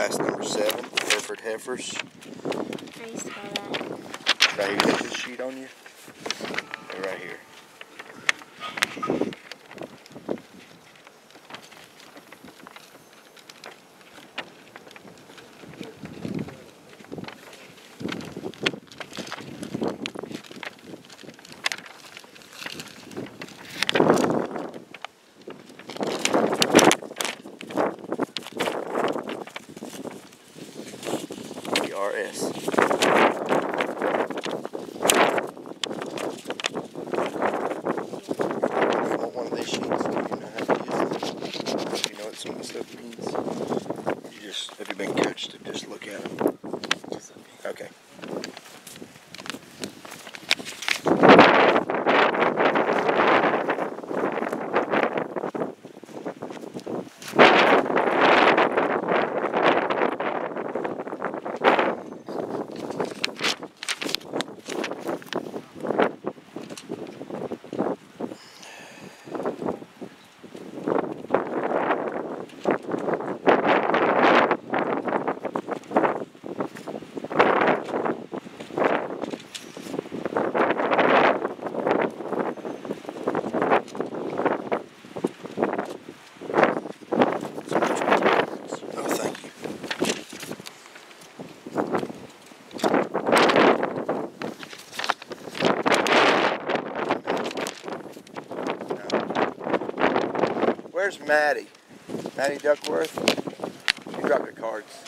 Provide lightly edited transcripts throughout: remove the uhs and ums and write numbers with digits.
class number 7, Hereford Heifers. How do you spell that? Right here, got this sheet on you. And right here. RS. You want one of these sheets? Do you know how to use them? Do you know what some of the stuff means? Have you been coached to just look at them? Okay. Where's Maddie? Maddie Duckworth? She dropped her cards.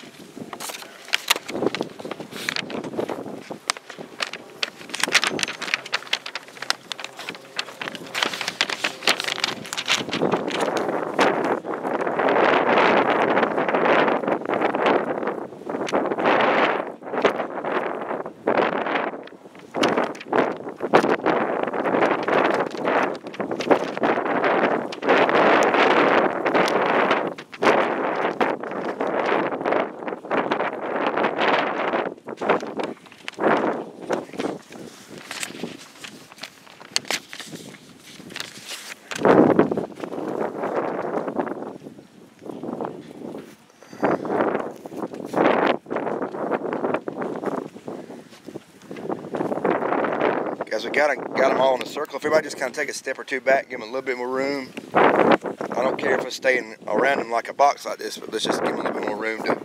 Guys, we got them all in a circle. If everybody just kind of take a step or two back, give them a little bit more room. I don't care if it's staying around them like a box like this, but let's just give them a little bit more room to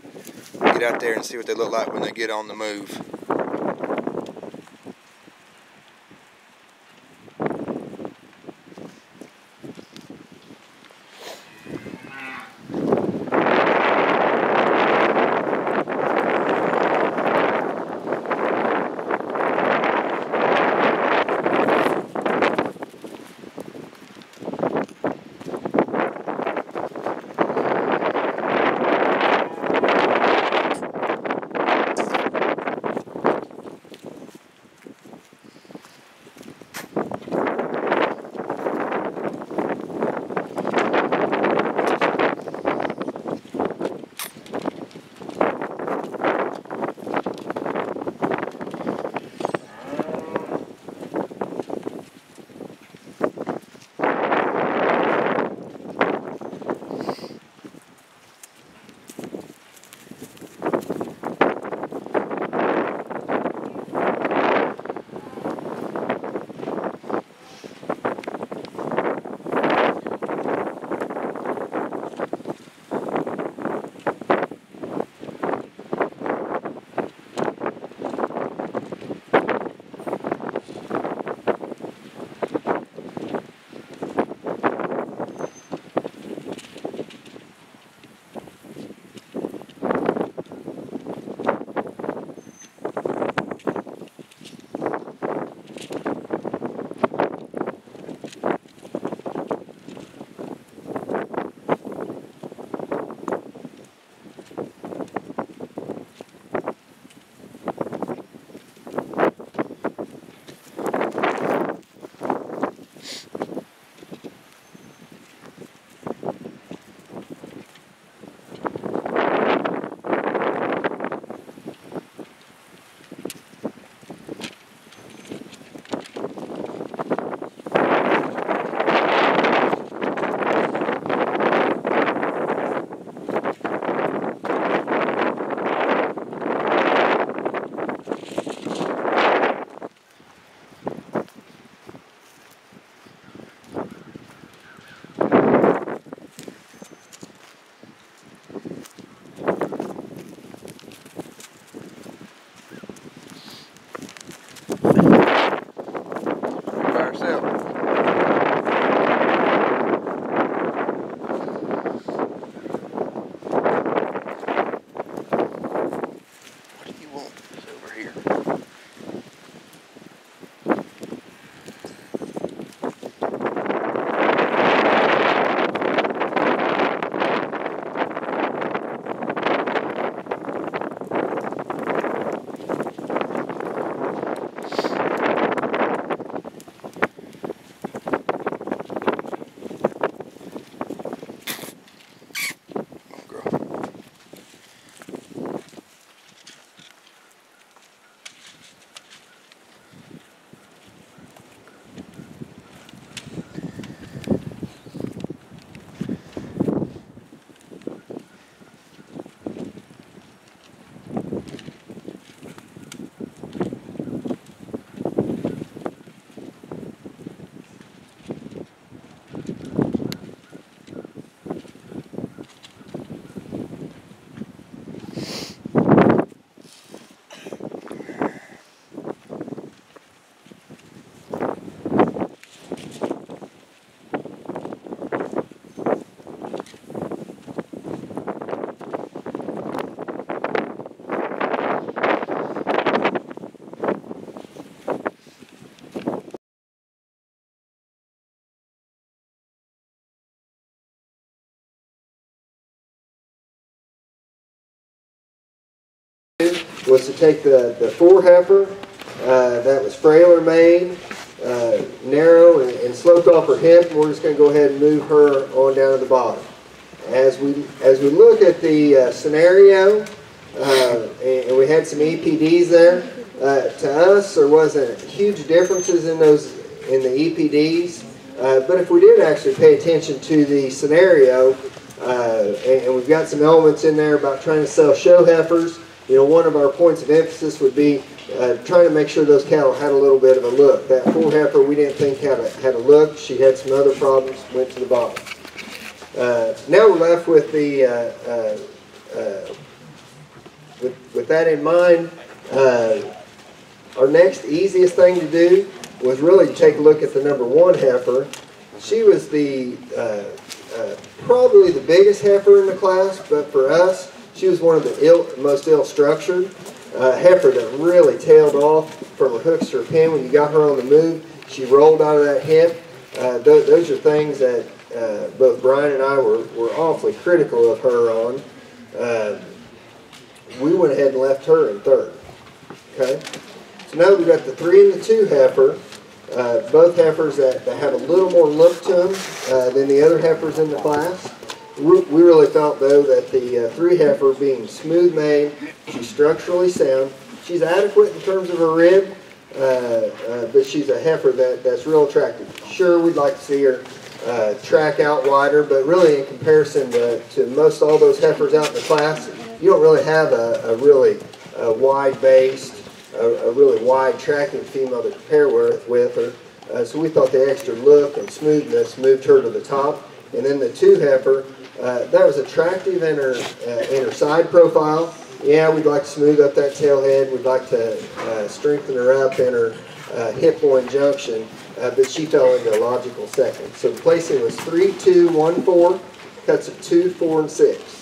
get out there and see what they look like when they get on the move. was to take the 4 heifer that was frailer made, narrow and sloped off her hip, and we're just going to go ahead and move her on down to the bottom. As we look at the scenario, and we had some EPDs there, to us there wasn't huge differences in the EPDs, but if we did actually pay attention to the scenario, and we've got some elements in there about trying to sell show heifers, you know, one of our points of emphasis would be trying to make sure those cattle had a little bit of a look. That 4 heifer we didn't think had a look. She had some other problems, went to the bottom. Now we're left with the with that in mind. Our next easiest thing to do was really to take a look at the number 1 heifer. She was the probably the biggest heifer in the class, but for us, she was one of the most ill-structured. Heifer that really tailed off from her hooks to her pin. When you got her on the move, she rolled out of that hip. Those are things that both Brian and I were awfully critical of her on. We went ahead and left her in 3rd. Okay, so now we've got the 3 and the 2 heifer. Both heifers that have a little more look to them than the other heifers in the class. We really felt, though, that the 3 heifer, being smooth made, she's structurally sound, she's adequate in terms of her rib, but she's a heifer that's real attractive. Sure, we'd like to see her track out wider, but really in comparison to most all those heifers out in the class, you don't really have a really wide-based, a really wide tracking female to compare with her. So we thought the extra look and smoothness moved her to the top. And then the 2 heifer, that was attractive in her side profile. Yeah, we'd like to smooth up that tail head. We'd like to strengthen her up in her hip-loin junction, but she fell into a logical second. So the placing was 3, 2, 1, 4, cuts of 2, 4, and 6.